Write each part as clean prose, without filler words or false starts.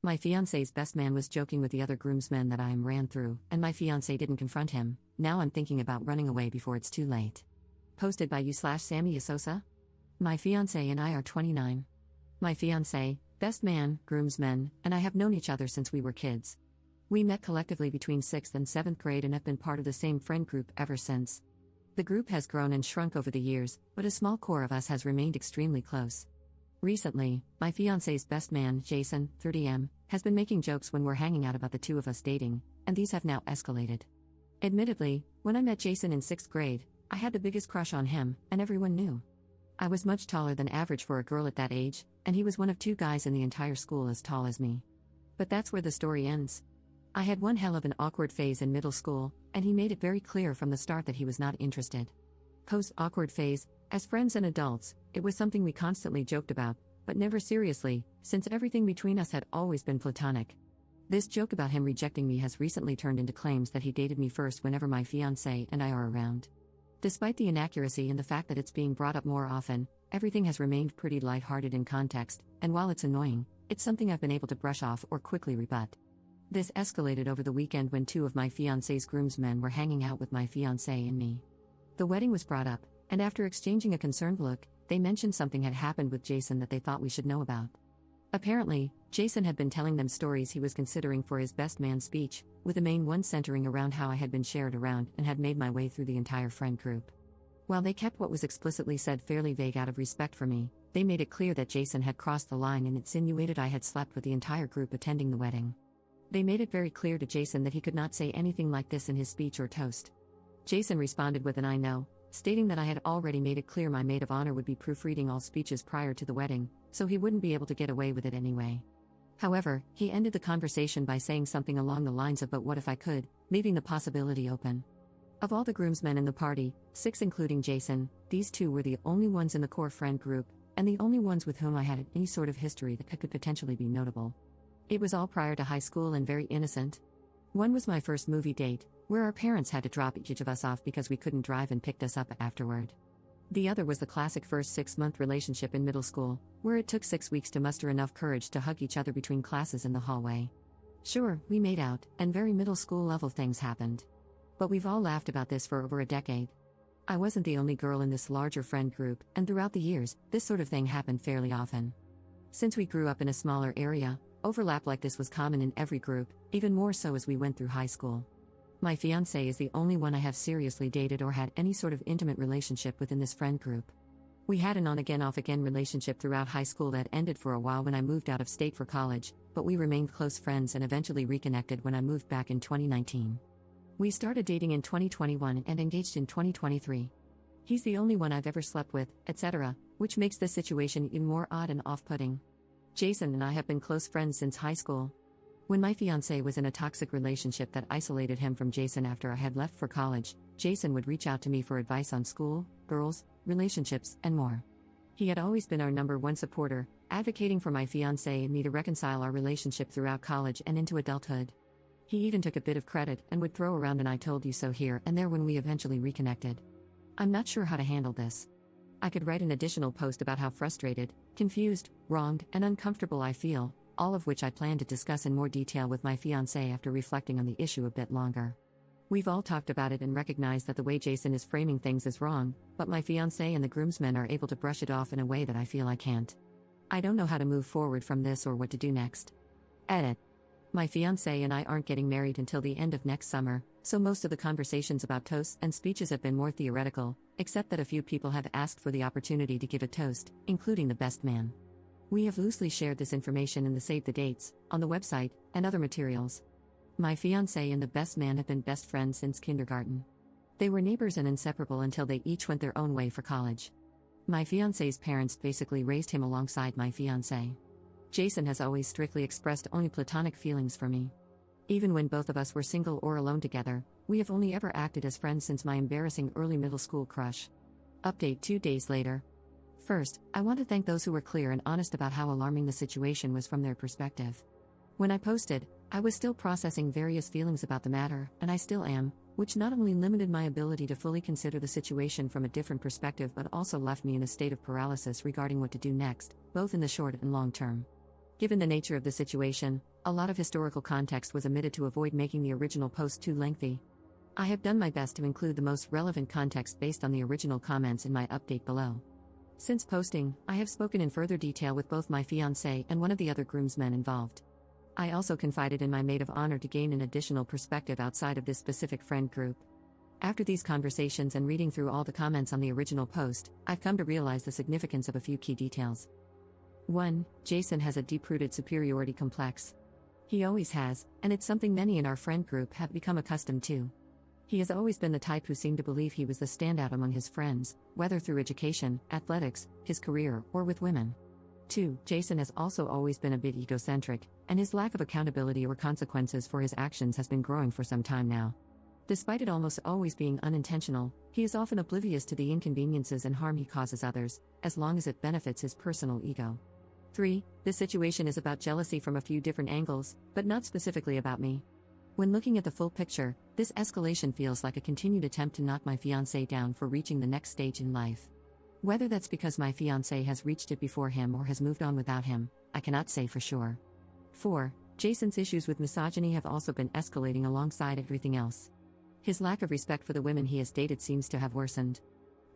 My fiance's best man was joking with the other groomsmen that I ran through, and my fiance didn't confront him. Now I'm thinking about running away before it's too late. Posted by you/Sammy Asosa. My fiance and I are 29. My fiance, best man, groomsmen, and I have known each other since we were kids. We met collectively between 6th and 7th grade and have been part of the same friend group ever since. The group has grown and shrunk over the years, but a small core of us has remained extremely close. Recently, my fiance's best man, Jason, 30M, has been making jokes when we're hanging out about the two of us dating, and these have now escalated. Admittedly, when I met Jason in 6th grade, I had the biggest crush on him, and everyone knew. I was much taller than average for a girl at that age, and he was one of 2 guys in the entire school as tall as me. But that's where the story ends. I had one hell of an awkward phase in middle school, and he made it very clear from the start that he was not interested. Post-awkward phase, as friends and adults, it was something we constantly joked about, but never seriously, since everything between us had always been platonic. This joke about him rejecting me has recently turned into claims that he dated me first whenever my fiancé and I are around. Despite the inaccuracy and the fact that it's being brought up more often, everything has remained pretty lighthearted in context, and while it's annoying, it's something I've been able to brush off or quickly rebut. This escalated over the weekend when 2 of my fiancé's groomsmen were hanging out with my fiancé and me. The wedding was brought up, and after exchanging a concerned look, they mentioned something had happened with Jason that they thought we should know about. Apparently, Jason had been telling them stories he was considering for his best man speech, with the main one centering around how I had been shared around and had made my way through the entire friend group. While they kept what was explicitly said fairly vague out of respect for me, they made it clear that Jason had crossed the line and insinuated I had slept with the entire group attending the wedding. They made it very clear to Jason that he could not say anything like this in his speech or toast. Jason responded with an I know, stating that I had already made it clear my maid of honor would be proofreading all speeches prior to the wedding, so he wouldn't be able to get away with it anyway. However, he ended the conversation by saying something along the lines of "but what if I could," leaving the possibility open. Of all the groomsmen in the party, 6 including Jason, these 2 were the only ones in the core friend group, and the only ones with whom I had any sort of history that could potentially be notable. It was all prior to high school and very innocent. One was my first movie date, where our parents had to drop each of us off because we couldn't drive and picked us up afterward. The other was the classic first 6-month relationship in middle school, where it took 6 weeks to muster enough courage to hug each other between classes in the hallway. Sure, we made out, and very middle school level things happened. But we've all laughed about this for over a decade. I wasn't the only girl in this larger friend group, and throughout the years, this sort of thing happened fairly often. Since we grew up in a smaller area, overlap like this was common in every group, even more so as we went through high school. My fiancé is the only one I have seriously dated or had any sort of intimate relationship with in this friend group. We had an on-again off-again relationship throughout high school that ended for a while when I moved out of state for college, but we remained close friends and eventually reconnected when I moved back in 2019. We started dating in 2021 and engaged in 2023. He's the only one I've ever slept with, etc., which makes this situation even more odd and off-putting. Jason and I have been close friends since high school. When my fiancé was in a toxic relationship that isolated him from Jason after I had left for college, Jason would reach out to me for advice on school, girls, relationships, and more. He had always been our number one supporter, advocating for my fiancé and me to reconcile our relationship throughout college and into adulthood. He even took a bit of credit and would throw around an "I told you so" here and there when we eventually reconnected. I'm not sure how to handle this. I could write an additional post about how frustrated, confused, wronged, and uncomfortable I feel, all of which I plan to discuss in more detail with my fiancé after reflecting on the issue a bit longer. We've all talked about it and recognized that the way Jason is framing things is wrong, but my fiancé and the groomsmen are able to brush it off in a way that I feel I can't. I don't know how to move forward from this or what to do next. Edit. My fiancé and I aren't getting married until the end of next summer, so most of the conversations about toasts and speeches have been more theoretical, except that a few people have asked for the opportunity to give a toast, including the best man. We have loosely shared this information in the Save the Dates, on the website, and other materials. My fiancé and the best man have been best friends since kindergarten. They were neighbors and inseparable until they each went their own way for college. My fiancé's parents basically raised him alongside my fiancé. Jason has always strictly expressed only platonic feelings for me. Even when both of us were single or alone together, we have only ever acted as friends since my embarrassing early middle school crush. Update 2 days later. First, I want to thank those who were clear and honest about how alarming the situation was from their perspective. When I posted, I was still processing various feelings about the matter, and I still am, which not only limited my ability to fully consider the situation from a different perspective but also left me in a state of paralysis regarding what to do next, both in the short and long term. Given the nature of the situation, a lot of historical context was omitted to avoid making the original post too lengthy. I have done my best to include the most relevant context based on the original comments in my update below. Since posting, I have spoken in further detail with both my fiancé and one of the other groomsmen involved. I also confided in my maid of honor to gain an additional perspective outside of this specific friend group. After these conversations and reading through all the comments on the original post, I've come to realize the significance of a few key details. 1. Jason has a deep-rooted superiority complex. He always has, and it's something many in our friend group have become accustomed to. He has always been the type who seemed to believe he was the standout among his friends, whether through education, athletics, his career, or with women. 2. Jason has also always been a bit egocentric, and his lack of accountability or consequences for his actions has been growing for some time now. Despite it almost always being unintentional, he is often oblivious to the inconveniences and harm he causes others, as long as it benefits his personal ego. 3. This situation is about jealousy from a few different angles, but not specifically about me. When looking at the full picture, this escalation feels like a continued attempt to knock my fiancé down for reaching the next stage in life. Whether that's because my fiancé has reached it before him or has moved on without him, I cannot say for sure. 4. Jason's issues with misogyny have also been escalating alongside everything else. His lack of respect for the women he has dated seems to have worsened.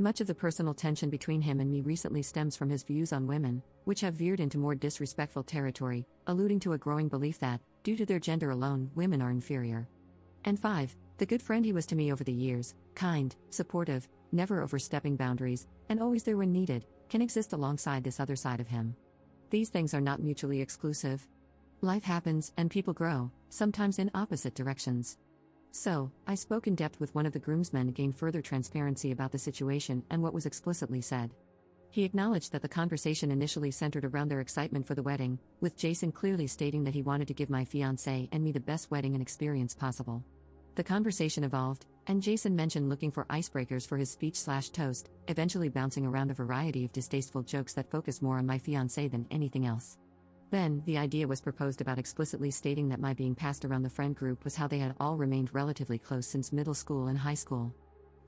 Much of the personal tension between him and me recently stems from his views on women, which have veered into more disrespectful territory, alluding to a growing belief that, due to their gender alone, women are inferior. And 5. The good friend he was to me over the years, kind, supportive, never overstepping boundaries, and always there when needed, can exist alongside this other side of him. These things are not mutually exclusive. Life happens, and people grow, sometimes in opposite directions. So, I spoke in depth with one of the groomsmen to gain further transparency about the situation and what was explicitly said. He acknowledged that the conversation initially centered around their excitement for the wedding, with Jason clearly stating that he wanted to give my fiancé and me the best wedding and experience possible. The conversation evolved, and Jason mentioned looking for icebreakers for his speech/toast, eventually bouncing around a variety of distasteful jokes that focused more on my fiancé than anything else. Then, the idea was proposed about explicitly stating that my being passed around the friend group was how they had all remained relatively close since middle school and high school.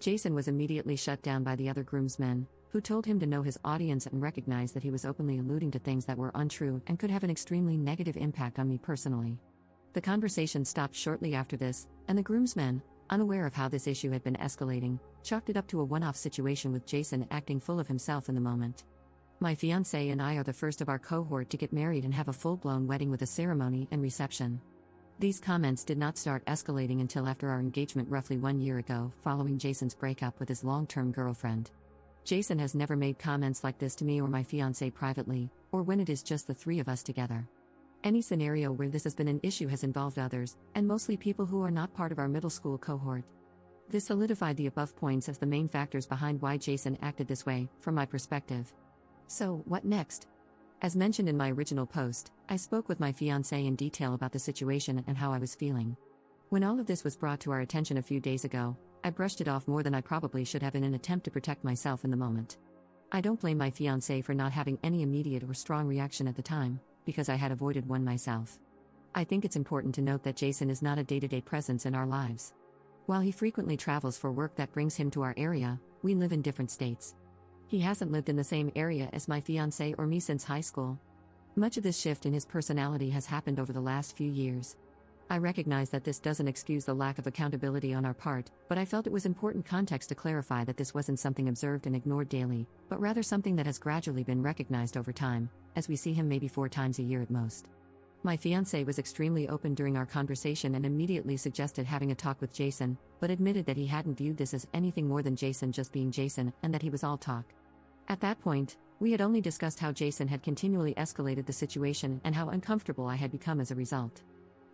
Jason was immediately shut down by the other groomsmen, who told him to know his audience and recognize that he was openly alluding to things that were untrue and could have an extremely negative impact on me personally. The conversation stopped shortly after this, and the groomsmen, unaware of how this issue had been escalating, chalked it up to a one-off situation with Jason acting full of himself in the moment. My fiancé and I are the first of our cohort to get married and have a full-blown wedding with a ceremony and reception. These comments did not start escalating until after our engagement roughly 1 year ago, following Jason's breakup with his long-term girlfriend. Jason has never made comments like this to me or my fiancé privately, or when it is just the three of us together. Any scenario where this has been an issue has involved others, and mostly people who are not part of our middle school cohort. This solidified the above points as the main factors behind why Jason acted this way, from my perspective. So, what next? As mentioned in my original post, I spoke with my fiancé in detail about the situation and how I was feeling. When all of this was brought to our attention a few days ago, I brushed it off more than I probably should have in an attempt to protect myself in the moment. I don't blame my fiancé for not having any immediate or strong reaction at the time, because I had avoided one myself. I think it's important to note that Jason is not a day-to-day presence in our lives. While he frequently travels for work that brings him to our area, we live in different states. He hasn't lived in the same area as my fiancé or me since high school. Much of this shift in his personality has happened over the last few years. I recognize that this doesn't excuse the lack of accountability on our part, but I felt it was important context to clarify that this wasn't something observed and ignored daily, but rather something that has gradually been recognized over time, as we see him maybe 4 times a year at most. My fiancé was extremely open during our conversation and immediately suggested having a talk with Jason, but admitted that he hadn't viewed this as anything more than Jason just being Jason and that he was all talk. At that point, we had only discussed how Jason had continually escalated the situation and how uncomfortable I had become as a result.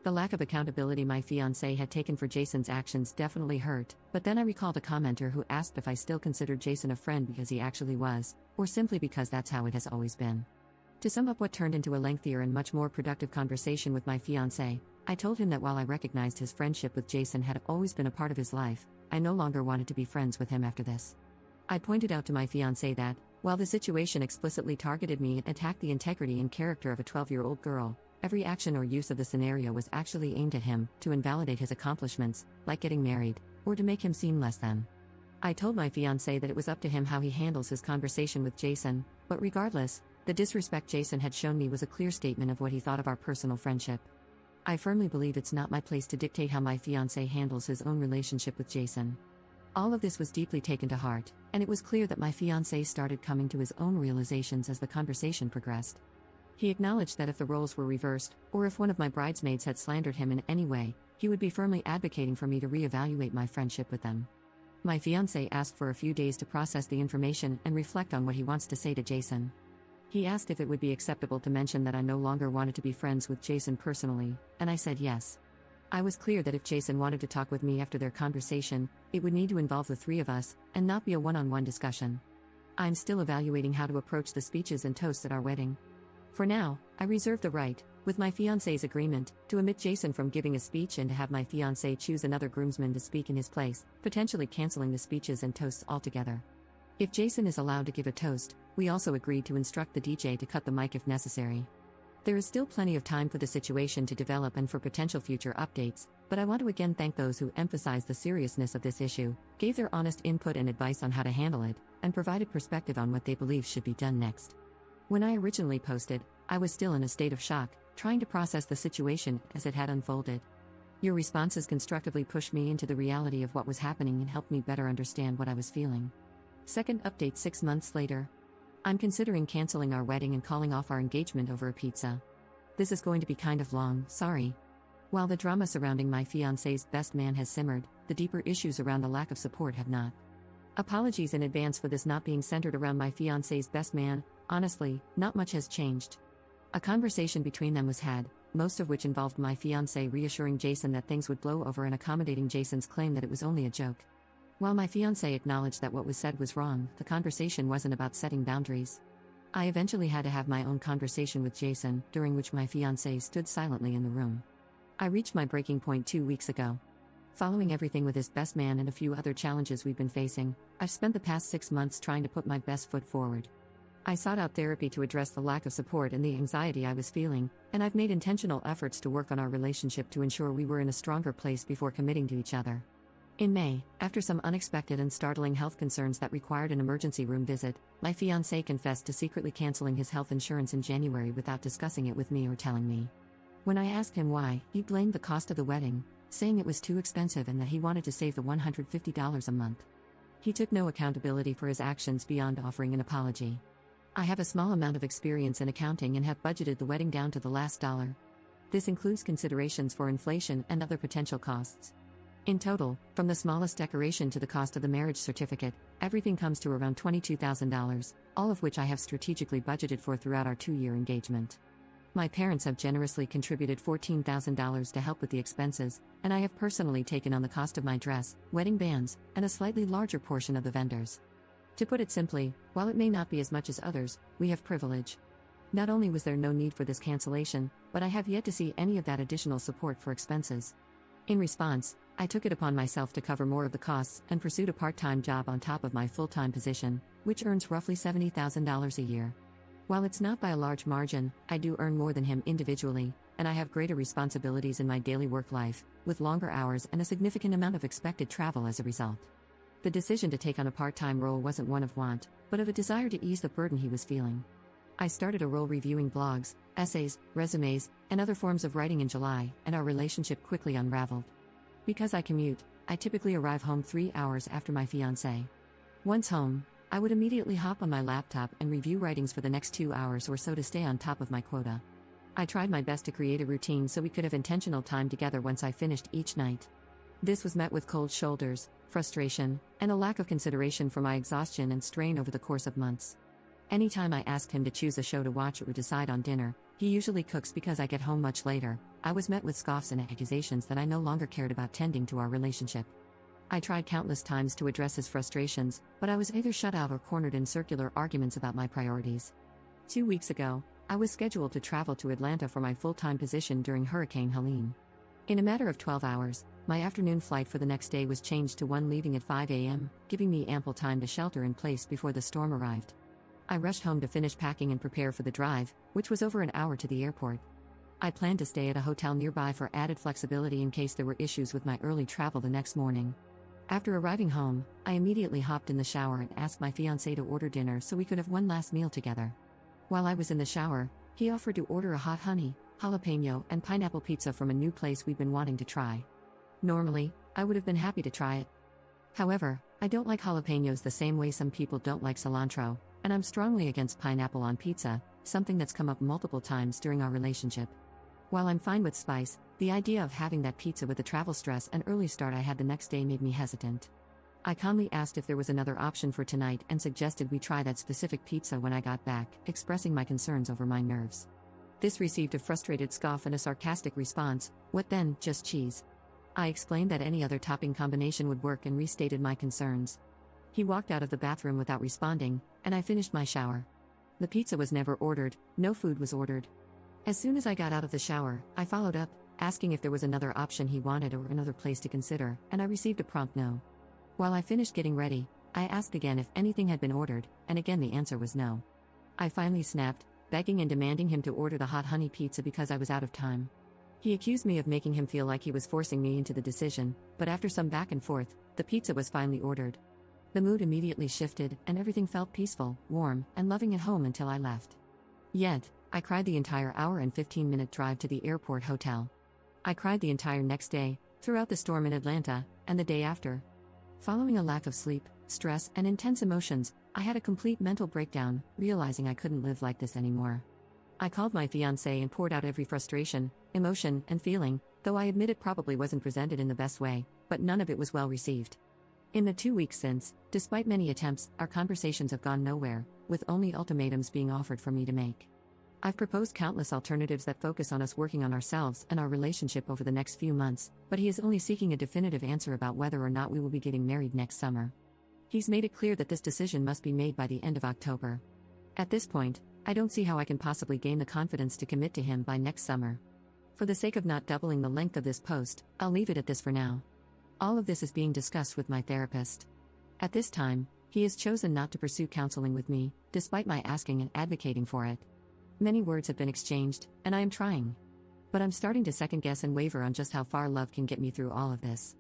The lack of accountability my fiancé had taken for Jason's actions definitely hurt, but then I recalled a commenter who asked if I still considered Jason a friend because he actually was, or simply because that's how it has always been. To sum up what turned into a lengthier and much more productive conversation with my fiancé, I told him that while I recognized his friendship with Jason had always been a part of his life, I no longer wanted to be friends with him after this. I pointed out to my fiancé that, while the situation explicitly targeted me and attacked the integrity and character of a 12-year-old girl, every action or use of the scenario was actually aimed at him, to invalidate his accomplishments, like getting married, or to make him seem less than. I told my fiancé that it was up to him how he handles his conversation with Jason, but regardless, The disrespect Jason had shown me was a clear statement of what he thought of our personal friendship. I firmly believe it's not my place to dictate how my fiancé handles his own relationship with Jason. All of this was deeply taken to heart, and it was clear that my fiancé started coming to his own realizations as the conversation progressed. He acknowledged that if the roles were reversed, or if one of my bridesmaids had slandered him in any way, he would be firmly advocating for me to reevaluate my friendship with them. My fiancé asked for a few days to process the information and reflect on what he wants to say to Jason. He asked if it would be acceptable to mention that I no longer wanted to be friends with Jason personally, and I said yes. I was clear that if Jason wanted to talk with me after their conversation, it would need to involve the three of us, and not be a one-on-one discussion. I'm still evaluating how to approach the speeches and toasts at our wedding. For now, I reserve the right, with my fiancé's agreement, to omit Jason from giving a speech and to have my fiancé choose another groomsman to speak in his place, potentially canceling the speeches and toasts altogether. If Jason is allowed to give a toast, we also agreed to instruct the DJ to cut the mic if necessary. There is still plenty of time for the situation to develop and for potential future updates, but I want to again thank those who emphasized the seriousness of this issue, gave their honest input and advice on how to handle it, and provided perspective on what they believe should be done next. When I originally posted, I was still in a state of shock, trying to process the situation as it had unfolded. Your responses constructively pushed me into the reality of what was happening and helped me better understand what I was feeling. Second update 6 months later. I'm considering canceling our wedding and calling off our engagement over a pizza. This is going to be kind of long, sorry. While the drama surrounding my fiancé's best man has simmered, the deeper issues around the lack of support have not. Apologies in advance for this not being centered around my fiancé's best man. Honestly, not much has changed. A conversation between them was had, most of which involved my fiancé reassuring Jason that things would blow over and accommodating Jason's claim that it was only a joke. While my fiancé acknowledged that what was said was wrong, the conversation wasn't about setting boundaries. I eventually had to have my own conversation with Jason, during which my fiancé stood silently in the room. I reached my breaking point 2 weeks ago. Following everything with his best man and a few other challenges we've been facing, I've spent the past 6 months trying to put my best foot forward. I sought out therapy to address the lack of support and the anxiety I was feeling, and I've made intentional efforts to work on our relationship to ensure we were in a stronger place before committing to each other. In May, after some unexpected and startling health concerns that required an emergency room visit, my fiancé confessed to secretly canceling his health insurance in January without discussing it with me or telling me. When I asked him why, he blamed the cost of the wedding, saying it was too expensive and that he wanted to save the $150 a month. He took no accountability for his actions beyond offering an apology. I have a small amount of experience in accounting and have budgeted the wedding down to the last dollar. This includes considerations for inflation and other potential costs. In total, from the smallest decoration to the cost of the marriage certificate, everything comes to around $22,000, all of which I have strategically budgeted for throughout our 2-year engagement. My parents have generously contributed $14,000 to help with the expenses, and I have personally taken on the cost of my dress, wedding bands, and a slightly larger portion of the vendors. To put it simply, while it may not be as much as others, we have privilege. Not only was there no need for this cancellation, but I have yet to see any of that additional support for expenses. In response, I took it upon myself to cover more of the costs and pursued a part-time job on top of my full-time position, which earns roughly $70,000 a year. While it's not by a large margin, I do earn more than him individually, and I have greater responsibilities in my daily work life, with longer hours and a significant amount of expected travel as a result. The decision to take on a part-time role wasn't one of want, but of a desire to ease the burden he was feeling. I started a role reviewing blogs, essays, resumes, and other forms of writing in July, and our relationship quickly unraveled. Because I commute, I typically arrive home 3 hours after my fiancé. Once home, I would immediately hop on my laptop and review writings for the next 2 hours or so to stay on top of my quota. I tried my best to create a routine so we could have intentional time together once I finished each night. This was met with cold shoulders, frustration, and a lack of consideration for my exhaustion and strain over the course of months. Anytime I asked him to choose a show to watch or decide on dinner, he usually cooks because I get home much later. I was met with scoffs and accusations that I no longer cared about tending to our relationship. I tried countless times to address his frustrations, but I was either shut out or cornered in circular arguments about my priorities. 2 weeks ago, I was scheduled to travel to Atlanta for my full-time position during Hurricane Helene. In a matter of 12 hours, my afternoon flight for the next day was changed to one leaving at 5 a.m., giving me ample time to shelter in place before the storm arrived. I rushed home to finish packing and prepare for the drive, which was over an hour to the airport. I planned to stay at a hotel nearby for added flexibility in case there were issues with my early travel the next morning. After arriving home, I immediately hopped in the shower and asked my fiancé to order dinner so we could have one last meal together. While I was in the shower, he offered to order a hot honey, jalapeno, and pineapple pizza from a new place we'd been wanting to try. Normally, I would have been happy to try it. However, I don't like jalapenos the same way some people don't like cilantro, and I'm strongly against pineapple on pizza, something that's come up multiple times during our relationship. While I'm fine with spice, the idea of having that pizza with the travel stress and early start I had the next day made me hesitant. I calmly asked if there was another option for tonight and suggested we try that specific pizza when I got back, expressing my concerns over my nerves. This received a frustrated scoff and a sarcastic response, "What then, just cheese?" I explained that any other topping combination would work and restated my concerns. He walked out of the bathroom without responding, and I finished my shower. The pizza was never ordered, no food was ordered. As soon as I got out of the shower, I followed up, asking if there was another option he wanted or another place to consider, and I received a prompt no. While I finished getting ready, I asked again if anything had been ordered, and again the answer was no. I finally snapped, begging and demanding him to order the hot honey pizza because I was out of time. He accused me of making him feel like he was forcing me into the decision, but after some back and forth, the pizza was finally ordered. The mood immediately shifted, and everything felt peaceful, warm, and loving at home until I left. Yet, I cried the entire hour and 15-minute drive to the airport hotel. I cried the entire next day, throughout the storm in Atlanta, and the day after. Following a lack of sleep, stress, and intense emotions, I had a complete mental breakdown, realizing I couldn't live like this anymore. I called my fiancé and poured out every frustration, emotion, and feeling, though I admit it probably wasn't presented in the best way, but none of it was well received. In the 2 weeks since, despite many attempts, our conversations have gone nowhere, with only ultimatums being offered for me to make. I've proposed countless alternatives that focus on us working on ourselves and our relationship over the next few months, but he is only seeking a definitive answer about whether or not we will be getting married next summer. He's made it clear that this decision must be made by the end of October. At this point, I don't see how I can possibly gain the confidence to commit to him by next summer. For the sake of not doubling the length of this post, I'll leave it at this for now. All of this is being discussed with my therapist. At this time, he has chosen not to pursue counseling with me, despite my asking and advocating for it. Many words have been exchanged, and I am trying. But I'm starting to second guess and waver on just how far love can get me through all of this.